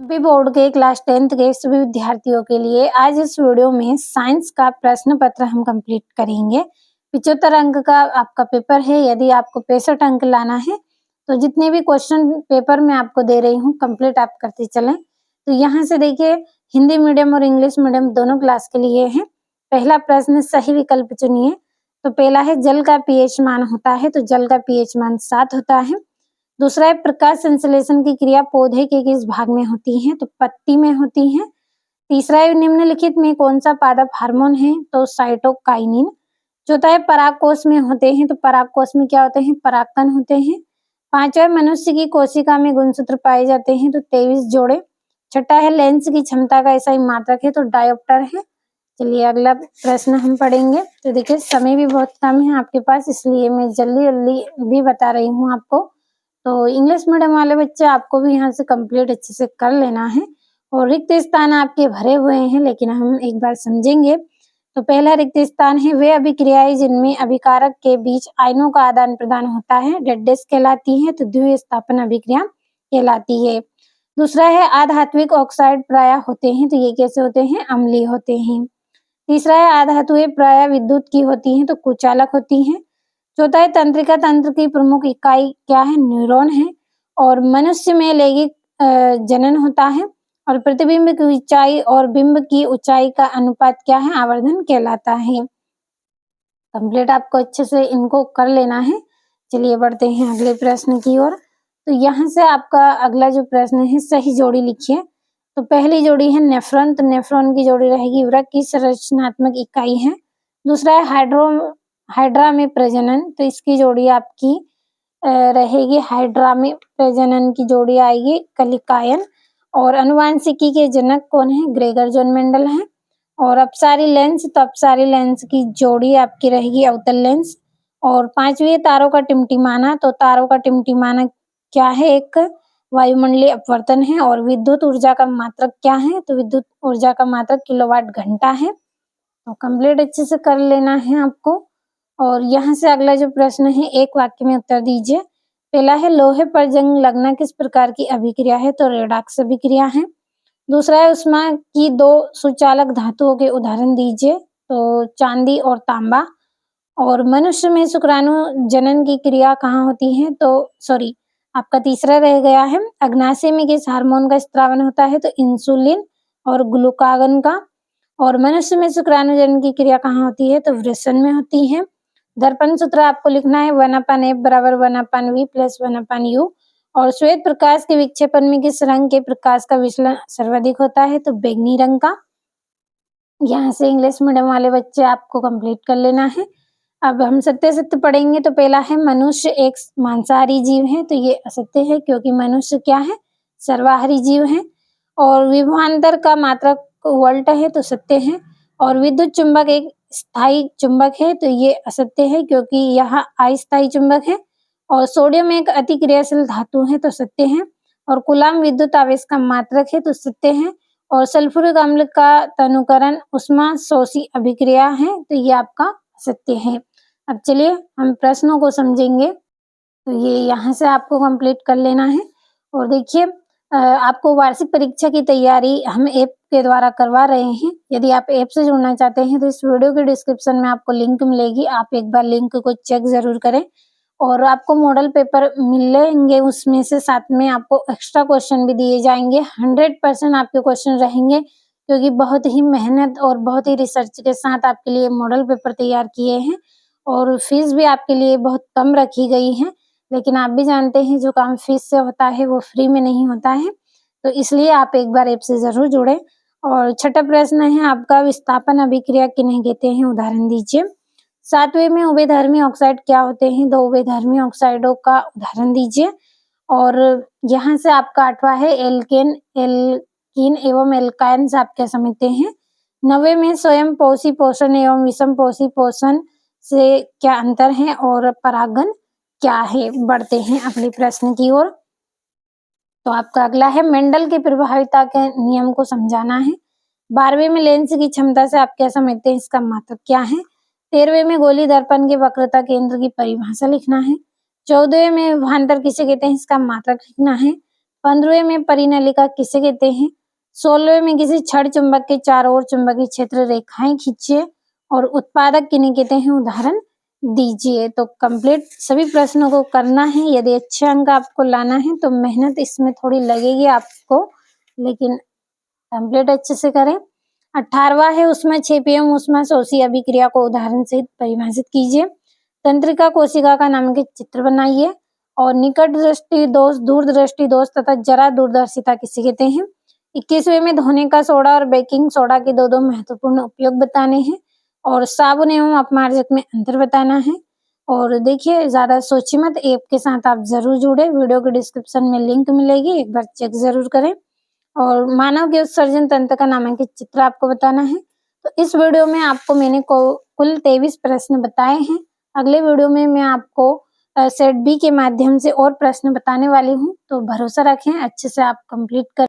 सभी बोर्ड के class 10th के सभी विद्यार्थियों के लिए आज इस वीडियो में साइंस का प्रश्न पत्र हम कंप्लीट करेंगे। 75 अंक का आपका पेपर है। यदि आपको 65 अंक लाना है तो जितने भी क्वेश्चन पेपर में आपको दे रही हूँ कंप्लीट आप करते चलें। तो यहाँ से देखिए, हिंदी मीडियम और इंग्लिश मीडियम दोनों क्लास के लिए है। पहला प्रश्न, सही विकल्प चुनिए। तो पहला है जल का पीएच मान होता है, तो जल का पीएच मान 7 होता है। दूसरा है प्रकाश संश्लेषण की क्रिया पौधे के किस भाग में होती है, तो पत्ती में होती है। तीसरा है निम्नलिखित में कौन सा पादप हार्मोन है, तो साइटोकाइनिन। चौथा है परागकोश में होते हैं, तो परागकोश में क्या होते हैं, परागकण होते हैं। पांचवा है मनुष्य की कोशिका में गुणसूत्र पाए जाते हैं, तो 23 जोड़े। छठा है लेंस की क्षमता का ऐसा ही मात्रक है, तो डायोप्टर है। चलिए अगला प्रश्न हम पढ़ेंगे। तो देखिए समय भी बहुत कम है आपके पास, इसलिए मैं जल्दी जल्दी भी बता रही हूँ आपको। तो इंग्लिश मीडियम वाले बच्चे आपको भी यहाँ से कंप्लीट अच्छे से कर लेना है। और रिक्त स्थान आपके भरे हुए हैं, लेकिन हम एक बार समझेंगे। तो पहला रिक्त स्थान है वे अभिक्रियाएं जिनमें अभिकारक के बीच आयनों का आदान प्रदान होता है, डेडेस कहलाती है, तो द्विस्थापन अभिक्रिया कहलाती है। दूसरा है अधात्विक ऑक्साइड प्रायः होते हैं, तो ये कैसे होते हैं, अम्लीय होते हैं। तीसरा है अधातुएं प्रायः विद्युत की होती हैं, तो कुचालक होती हैं। चौथा है तंत्रिका तंत्र की प्रमुख इकाई क्या है, न्यूरॉन है। और मनुष्य में लैंगिक जनन होता है। और प्रतिबिंब की ऊंचाई और बिंब की ऊंचाई का अनुपात क्या है, आवर्धन कहलाता है। कंप्लीट आपको अच्छे से इनको कर लेना है। चलिए बढ़ते हैं अगले प्रश्न की ओर। तो यहाँ से आपका अगला जो प्रश्न है, सही जोड़ी लिखिए। तो पहली जोड़ी है नेफ्रॉन, तो नेफ्रॉन की जोड़ी रहेगी वृक्क की संरचनात्मक इकाई है। दूसरा है हाइड्रा में प्रजनन, तो इसकी जोड़ी आपकी रहेगी हाइड्रा में प्रजनन की जोड़ी आएगी कलिकायन। और अनुवांशिकी के जनक कौन है, ग्रेगर जॉन मेंडल है। और अपसारी लेंस, तो अपसारी लेंस की जोड़ी आपकी रहेगी अवतल लेंस। और पांचवी है तारों का टिमटिमाना, तो तारों का टिमटिमाना क्या है, एक वायुमंडलीय अपवर्तन है। और विद्युत ऊर्जा का मात्रक क्या है, तो विद्युत ऊर्जा का मात्रक किलोवाट घंटा है। तो कंप्लीट अच्छे से कर लेना है आपको। और यहाँ से अगला जो प्रश्न है, एक वाक्य में उत्तर दीजिए। पहला है लोहे पर जंग लगना किस प्रकार की अभिक्रिया है, तो रेडॉक्स अभिक्रिया है। दूसरा है उष्मा की दो सुचालक धातुओं के उदाहरण दीजिए, तो चांदी और तांबा। और मनुष्य में शुक्राणु जनन की क्रिया कहाँ होती है, तो सॉरी आपका तीसरा रह गया है, अग्नाशय में किस हार्मोन का स्त्रावन होता है, तो इंसुलिन और ग्लूकागन का। और मनुष्य में शुक्राणु जनन की क्रिया कहाँ होती है, तो वृषण में होती है। दर्पण सूत्र आपको लिखना है 1/F बराबर 1/V प्लस 1/U। और श्वेत प्रकाश के विक्षेपण में किस रंग के प्रकाश का विचलन सर्वाधिक होता है, तो बैंगनी रंग का। यहाँ से इंग्लिश मीडियम वाले बच्चे आपको कंप्लीट कर लेना है। अब हम सत्य सत्य पढ़ेंगे। तो पहला है मनुष्य एक मांसाहारी जीव है, तो ये असत्य है क्योंकि मनुष्य क्या है, सर्वाहारी जीव है। और विभवांतर का मात्रक वोल्ट है, तो सत्य है। और विद्युत चुंबक एक स्थायी चुंबक है, तो ये असत्य है क्योंकि यह अस्थायी चुंबक है। और सोडियम एक अतिक्रियाशील धातु है, तो सत्य है। और कूलाम विद्युत आवेश का मात्रक है, तो सत्य है। और सल्फ्यूरिक अम्ल का तनुकरण उष्मा शोषी अभिक्रिया है, तो ये आपका सत्य है। अब चलिए हम प्रश्नों को समझेंगे। तो ये यहाँ से आपको कंप्लीट कर लेना है। और देखिए आपको वार्षिक परीक्षा की तैयारी हम ऐप के द्वारा करवा रहे हैं। यदि आप ऐप से जुड़ना चाहते हैं तो इस वीडियो के डिस्क्रिप्शन में आपको लिंक मिलेगी, आप एक बार लिंक को चेक जरूर करें। और आपको मॉडल पेपर मिलेंगे, उसमें से साथ में आपको एक्स्ट्रा क्वेश्चन भी दिए जाएंगे। 100% आपके क्वेश्चन रहेंगे क्योंकि बहुत ही मेहनत और बहुत ही रिसर्च के साथ आपके लिए मॉडल पेपर तैयार किए हैं। और फीस भी आपके लिए बहुत कम रखी गई है, लेकिन आप भी जानते हैं जो काम फीस से होता है वो फ्री में नहीं होता है। तो इसलिए आप एक बार ऐप से जरूर जुड़े। और छठा प्रश्न है आपका, विस्थापन अभिक्रिया किन्हें कहते हैं, उदाहरण दीजिए। सातवें में उभयधर्मी ऑक्साइड क्या होते हैं, दो उभयधर्मी ऑक्साइडों का उदाहरण दीजिए। और यहाँ से आपका आठवां है एल्कीन एवं एल्काइन्स आप क्या समझते हैं। नवे में स्वयं पोषी पोषण एवं विषम पोषी पोषण से क्या अंतर है और परागण क्या है। बढ़ते हैं अगले प्रश्न की ओर। तो आपका अगला है मेंडल के प्रभाविता के नियम को समझाना है। 12वें में लेंस की क्षमता से आप क्या समझते हैं, इसका मात्रक क्या है। 13वें में गोली दर्पण के वक्रता केंद्र की परिभाषा लिखना है। 14वें में विभवांतर किसे कहते हैं, इसका मात्रक लिखना है। 15वें में परिनलिका किसे कहते हैं? 16वें में किसी छड़ चुंबक के चारों ओर चुंबकीय क्षेत्र रेखाएं खींचिए और उत्पादक किन्हें कहते हैं? उदाहरण दीजिए। तो कंप्लीट सभी प्रश्नों को करना है। यदि अच्छे अंक आपको लाना है तो मेहनत इसमें थोड़ी लगेगी आपको, लेकिन कंप्लीट अच्छे से करें। 18वां है उसमें 6 pm ऊष्मा शोषी अभिक्रिया को उदाहरण सहित परिभाषित कीजिए। तंत्रिका कोशिका का नामांकित चित्र बनाइए और निकट दृष्टि दोष, दूर दृष्टि दोष तथा जरा दूरदर्शिता किसे कहते हैं? 21वें में धोने का सोडा और बेकिंग सोडा के दो महत्वपूर्ण उपयोग बताने हैं और साबुन एवं अपमार्जक में अंतर बताना है। और देखिए, ज्यादा सोचिए मत, ऐप के साथ आप जरूर जुड़े। वीडियो के डिस्क्रिप्शन में लिंक मिलेगी, एक बार चेक जरूर करें। और मानव के उत्सर्जन तंत्र का नामांकित चित्र आपको बताना है। तो इस वीडियो में आपको मैंने कुल 23 प्रश्न बताए हैं। अगले वीडियो में मैं आपको सेट बी के माध्यम से और प्रश्न बताने वाली हूँ। तो भरोसा रखें, अच्छे से आप कंप्लीट कर